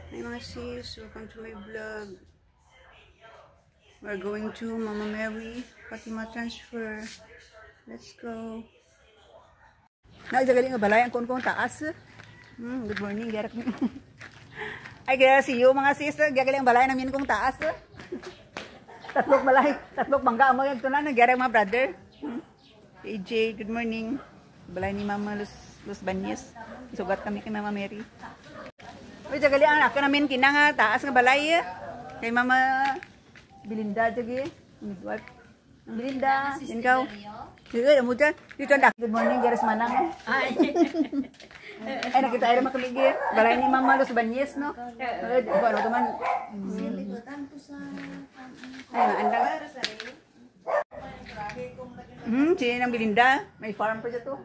Hi mga sis, welcome to my vlog. We're going to Mama Mary Fatima transfer. Let's go. Nagsagaling nga balay ang kung taas. Good morning, garak mo. Ay kaya see you mga sis, gagaling ang balay namin kung taas. Tatlok balay, tatlok bangga mo yung tunan, garak mga brother. AJ, good morning. Balay ni Mama Los Banyes. Sugat kami kay Mama Mary. Uy, jagali anak ka namin kina nga taas nga balay. Kay Mama Belinda jagi. Midwife. Belinda, ikaw. Sige, amo dyan. Dito ndak. Good morning, Garis Manang. Ay. Ay nakita ay makamigi. Balay ni Mama Los Banyes, no? Ano teman? Ay, andang. Sino ng Belinda? May farm pa dito.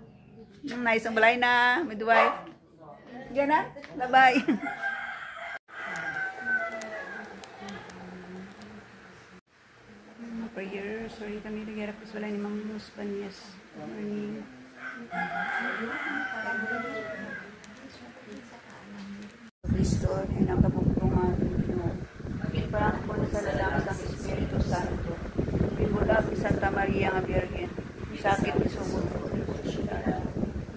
Nice ang balay na, midwife. Sige na, bye-bye. Prayer, sorry kami nagharap sa balay ni Mama Los Banyes. Good morning. Kristo, yun ang kapagpungan. Parang po sa lalaki ng Espiritu Santo. Pinula si Santa Maria nga Virgen. Sakit ni Sugod.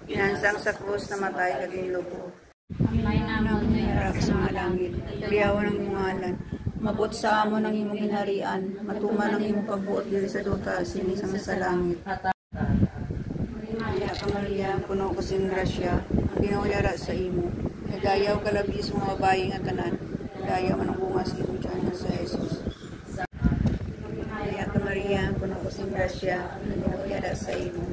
Pinansang sa krus na matay kaging lupo. Harap sa mga langit, liyawan ng imungalan, mabot sa amo ng imong ginharian, matuman ng imong pagbuot diri sa duta, sinisang sa langit. Maria ka Maria, puno ko sing grasya, ang ginawayara sa imo. Nagayaw kalabis mga babae nga tanan, nagayaw man ang bunga sa imo dyan sa Jesus. Maria ka Maria, puno ko sing grasya, ang ginawayara sa imo.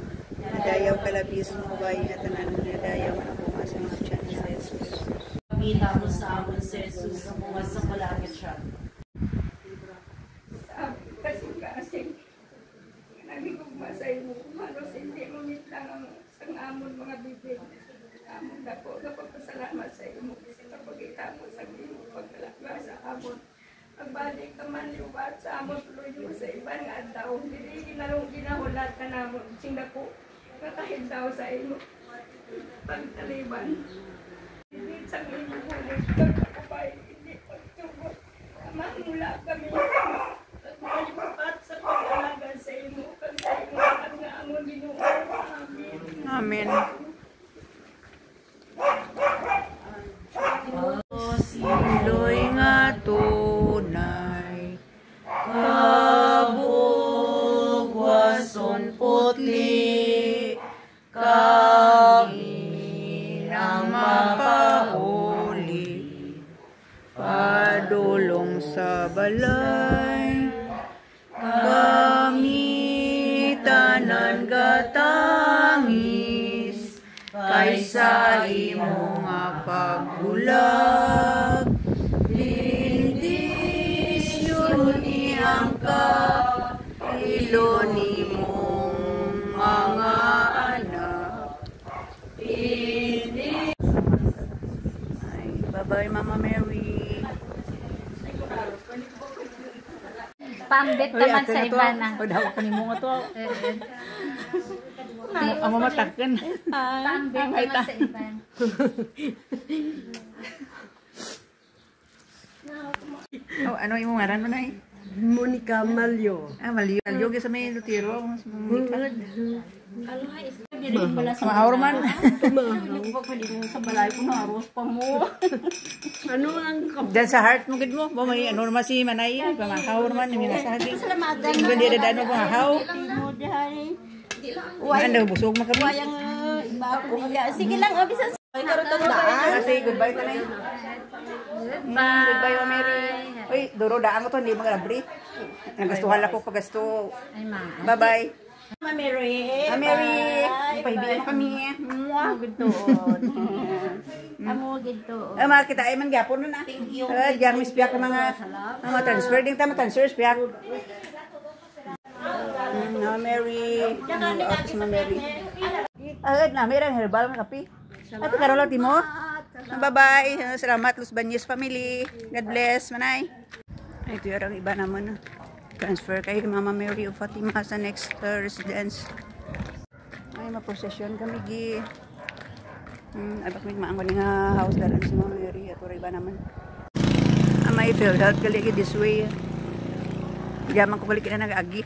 Nagayaw kalabis mga babae nga tanan, nagayaw man ang bunga sa imo dyan sa Jesus. Pagkita mo sa amon si Jesus sa bunga sa malangit siya. Kasing-kasing, nagigugma sa imo, halos hindi mo mitlang ang sang amon mga bibig. Amon na po, napagpasalamat sa imo, kasi kapagkita mo sa imo, pagkalakla sa amon. Pagbalik ka man liwat sa amon, tuloy mo sa iba nga daw. Hindi ginahulat ka na mo, singa po, nakahid daw sa imo. Pagtaliban. Hindi sa imo hulit, pagkakabay, hindi pagtugot. Amang mula kami. Pagmalipat sa pag-alaga sa imo, kag sa imo, kag nga amon Ginoo. Amen. Amen. Loy nga tunay, kabugwason putli, kami nang mapahuli, padulong sa balay, kami tanan gatangis, kaysa imo nga pagbulag, bendisyon iyang ilo ni mong mga anak. Ay, bye-bye Mama Mary. Pambit naman sa iba na. Padaw ka ni mo nga to. Ang mamatakan. Pambit naman sa iba. Oh, ano yung ngaran mo na eh? Monica Malyo. Malyo. Malyo sa may lutiro. Mahawar man. Sa balay ko na aros pa mo. Ano ang Dan sa heart mo gid mo. Ba may ano naman si Manay. Pamahawar man ni sa hadi. Hindi da ano pahaw. Ano busog man kami. Sige lang, bisan. Kasi goodbye tanay. Goodbye Mary. Uy, duro daan ko to hindi magrabri. Nagastuhan ako pagasto. Bye-bye. Mama Mary. Mary, paibigan mo kami. Amo gito. Amo gito. Mga kita ay man gyapon na. Thank you. Diyan mis piyak mga transfer ding tama transfer piyak. Mary. Mama Mary. Na merang herbal nga kape. Ato karon lang timo. Bye-bye. Salamat Los Banyes family. God bless manay. Ito yung iba naman. Transfer kay Mama Mary of Fatima sa next residence. Ay, maprosesyon kami gi. Abak may maangon nga house dalan si Mama Mary at iba naman. may PhilHealth kali this way. Yaman ko balik na nag-agi.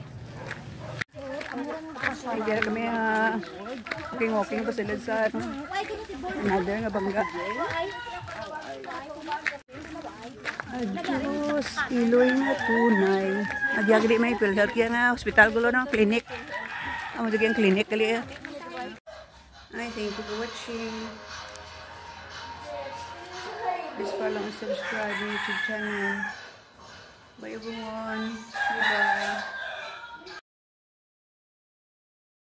Ay, kaya kami walking pa sila sa another nga bangga. Diyos, iloy na tunay. Nagyagri may PhilHealth kaya nga hospital gulo no, clinic. Amo dyan yung clinic kali. Ay, thank you for watching. Please follow and subscribe my YouTube channel. Bye everyone. Bye-bye.